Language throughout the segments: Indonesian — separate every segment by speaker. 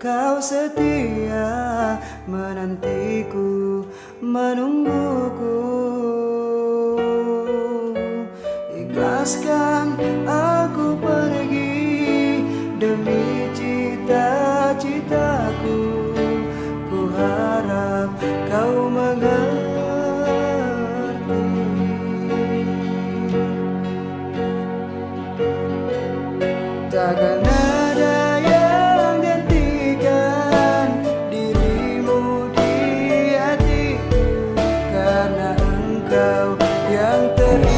Speaker 1: kau setia menantiku, menungguku. Ikhlaskan aku pergi demi cita-citaku. Ku harap kau mengerti. Takkan ada yang gantikan dirimu di hatiku, karena engkau yang terindah.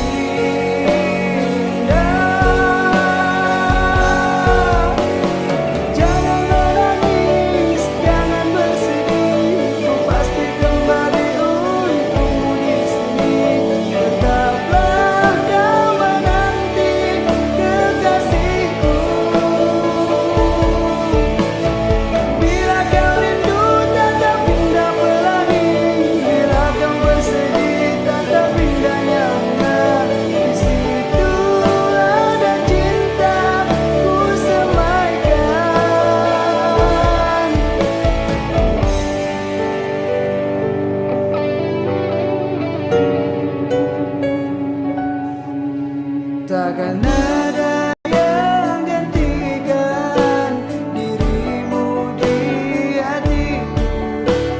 Speaker 1: Jangan menangis, jangan bersedih, ku pasti kembali untukmu di sini. Tetaplah kau menanti kekasihku. Bila kau rindu tetap pindah pelangi, bila kau bersedih tetap pindahnya bunga. Di situ ada cinta ku semaikan. Takkan ada yang gantikan dirimu di hatiku,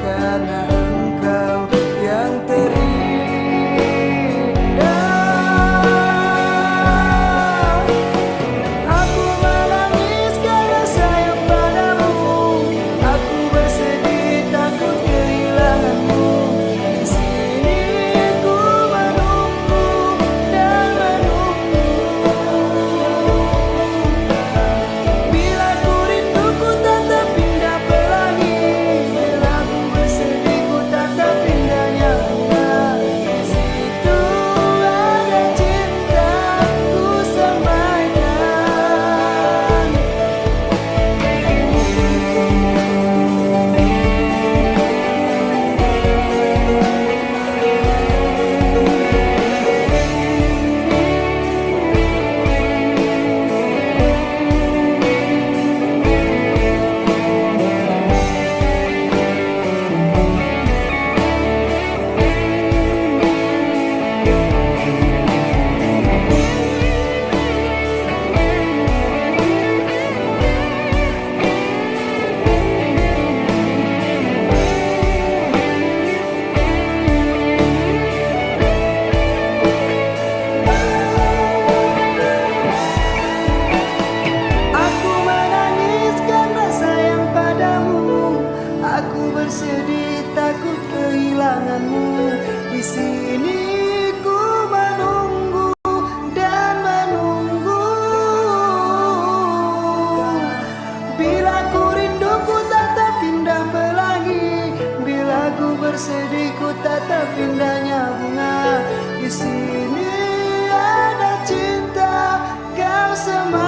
Speaker 1: karena engkau yang terindah. Aku menangis karena sayang padamu, aku bersedih takut kehilanganmu. Di sini ku menunggu dan menunggu. Bila ku rindu ku tatap pindah pelangi, bila ku bersedih ku tatap pindahnya bunga. Di situ ada cinta ku semaikan. Aku menangis karena sayang padamu, aku bersedih takut kehilanganmu. Di sini ku menunggu dan menunggu. Bila ku rindu ku tatap pindah pelangi, bila ku bersedih ku tatap pindahnya bunga. Di sini ada cinta kau semua.